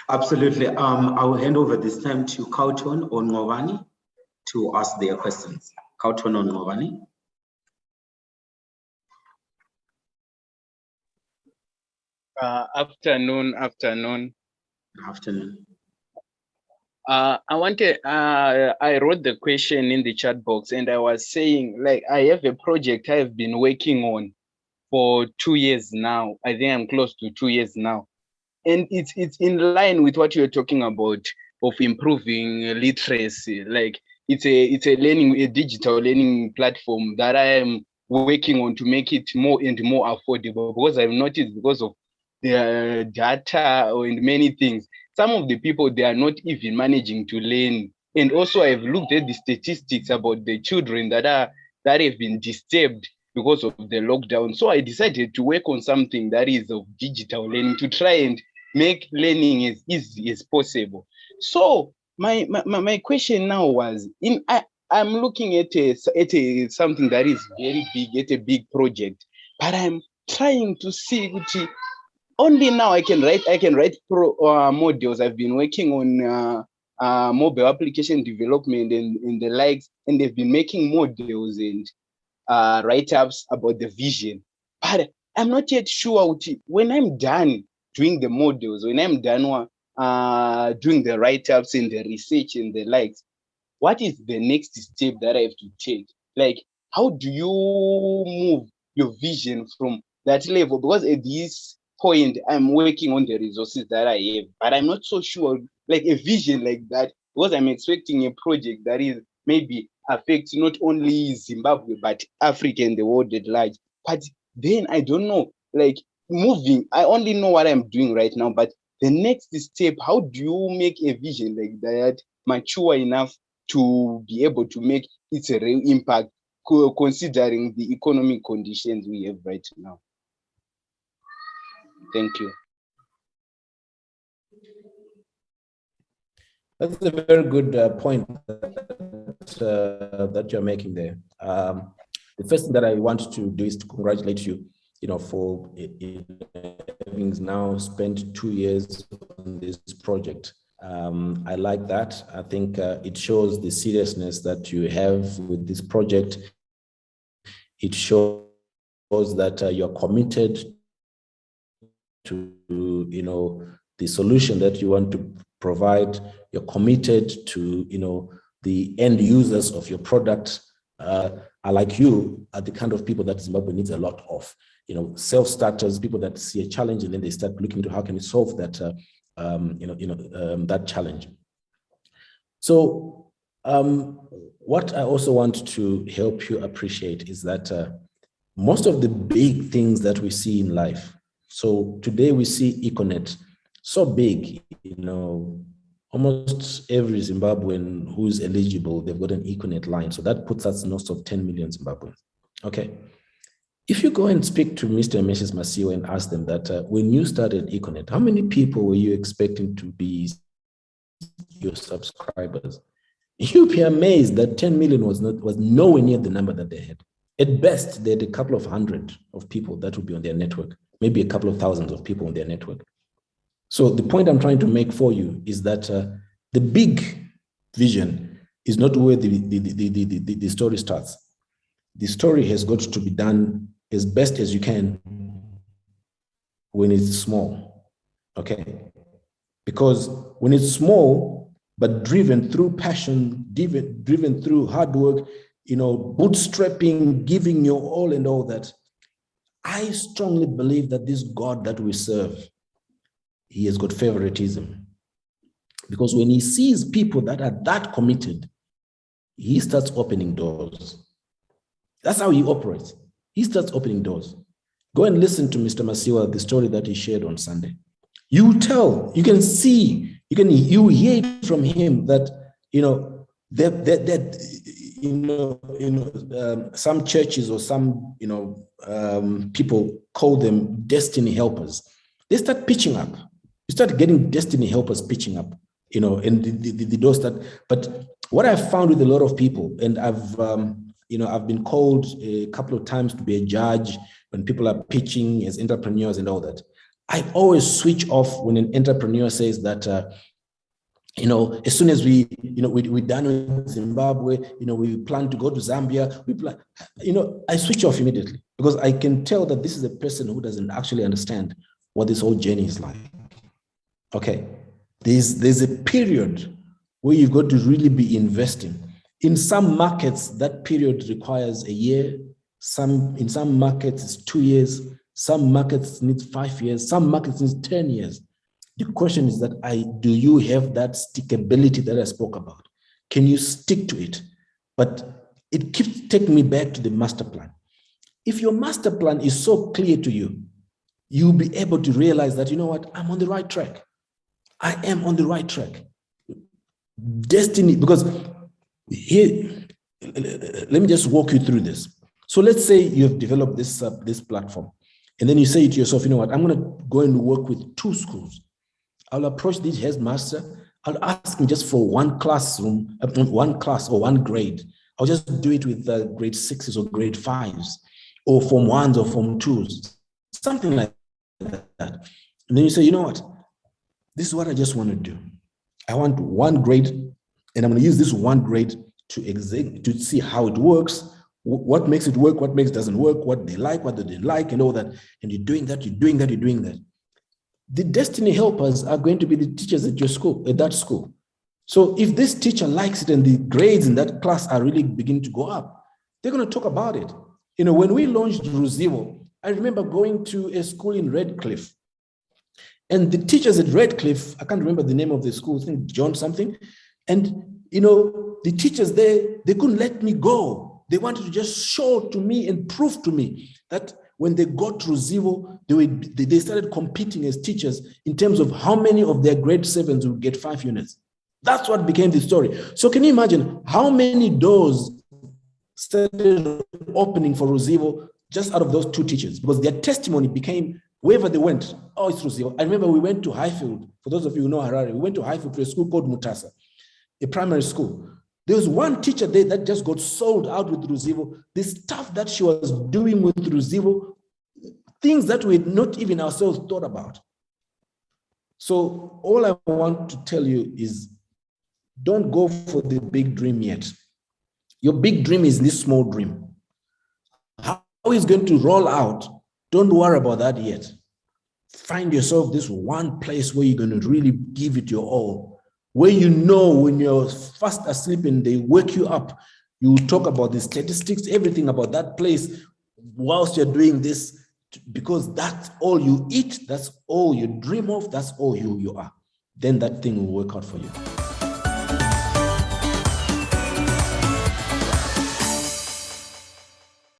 Absolutely. I will hand over this time to Kauton or Ngobani to ask their questions. Kauton or Ngobani. Afternoon. I wrote the question in the chat box and I was saying, like, I have a project I've been working on for 2 years now. I think I'm close to 2 years now. And it's in line with what you're talking about of improving literacy. Like it's a digital learning platform that I am working on to make it more and more affordable, because I've noticed because of the data and many things, some of the people, they are not even managing to learn. And also I've looked at the statistics about the children that have been disturbed because of the lockdown. So I decided to work on something that is of digital learning to try and make learning as easy as possible. So my question now was, I'm looking at something that is very big, at a big project, but I'm trying to see which only now I can write modules. I've been working on mobile application development and the likes, and they've been making modules and write-ups about the vision. But I'm not yet sure when I'm done doing the modules, when I'm done doing the write-ups and the research and the likes, what is the next step that I have to take? Like, how do you move your vision from that level? Because at this point, I'm working on the resources that I have, but I'm not so sure, like a vision like that, because I'm expecting a project that is maybe affects not only Zimbabwe, but Africa and the world at large. But then I don't know, like moving, I only know what I'm doing right now, but the next step, how do you make a vision like that mature enough to be able to make its a real impact, considering the economic conditions we have right now? Thank you. That's a very good point that you're making there. The first thing that I want to do is to congratulate you, for having now spent 2 years on this project. I like that. I think it shows the seriousness that you have with this project. It shows that you're committed to, the solution that you want to provide. You're committed to, the end users of your product. Are like you, are the kind of people that Zimbabwe needs a lot of. Self-starters, people that see a challenge and then they start looking to how can we solve that, that challenge. So what I also want to help you appreciate is that most of the big things that we see in life. So today we see Econet, so big, almost every Zimbabwean who's eligible, they've got an Econet line. So that puts us north of 10 million Zimbabweans. Okay. If you go and speak to Mr. and Mrs. Masiwa and ask them that when you started Econet, how many people were you expecting to be your subscribers? You'll be amazed that 10 million was nowhere near the number that they had. At best, they had a couple of hundred of people that would be on their network, maybe a couple of thousands of people on their network. So the point I'm trying to make for you is that the big vision is not where the story starts. The story has got to be done as best as you can when it's small, okay? Because when it's small, but driven through passion, driven through hard work, bootstrapping, giving your all and all that, I strongly believe that this God that we serve, he has got favoritism. Because when he sees people that are that committed, he starts opening doors. That's how he operates. He starts opening doors. Go and listen to Mr. Masiwa, the story that he shared on Sunday. You can see, you hear it from him that, some churches or some, people call them destiny helpers. They start pitching up. You start getting destiny helpers pitching up, and the doors start. But what I've found with a lot of people, and I've been called a couple of times to be a judge when people are pitching as entrepreneurs and all that. I always switch off when an entrepreneur says that, as soon as we're done with Zimbabwe, we plan to go to Zambia, I switch off immediately because I can tell that this is a person who doesn't actually understand what this whole journey is like. Okay, there's a period where you've got to really be investing. In some markets, that period requires a year. In some markets, it's 2 years. Some markets need 5 years. Some markets need 10 years. The question is that do you have that stickability that I spoke about? Can you stick to it? But it keeps taking me back to the master plan. If your master plan is so clear to you, you'll be able to realize that, I'm on the right track. I am on the right track. Destiny, because here, let me just walk you through this. So let's say you have developed this platform, and then you say to yourself, I'm going to go and work with 2 schools. I'll approach this headmaster. I'll ask him just for one class or one grade. I'll just do it with grade 6s or grade 5s, or Form 1s or Form 2s, something like that. And then you say, this is what I just want to do. I want one grade, and I'm going to use this one grade to see how it works, what makes it work, what makes it doesn't work, what they like, what they didn't like, and all that. And you're doing that, you're doing that, you're doing that. The destiny helpers are going to be the teachers at your school, at that school. So if this teacher likes it and the grades in that class are really beginning to go up, they're going to talk about it. When we launched Ruzivo, I remember going to a school in Redcliffe. And the teachers at Redcliffe, I can't remember the name of the school, I think John something. And, the teachers there, they couldn't let me go. They wanted to just show to me and prove to me that when they got to Ruzivo, they started competing as teachers in terms of how many of their grade 7s would get 5 units. That's what became the story. So can you imagine how many doors started opening for Ruzivo just out of those 2 teachers? Because their testimony became, wherever they went, it's Ruzivo. I remember we went to Highfield. For those of you who know Harare, we went to Highfield to a school called Mutasa, a primary school. There was one teacher there that just got sold out with Ruzivo. The stuff that she was doing with Ruzivo, things that we had not even ourselves thought about. So all I want to tell you is, don't go for the big dream yet. Your big dream is this small dream. How it's going to roll out, don't worry about that yet. Find yourself this one place where you're going to really give it your all, where when you're fast asleep and they wake you up, you talk about the statistics, everything about that place whilst you're doing this, because that's all you eat, that's all you dream of, that's all you are. Then that thing will work out for you.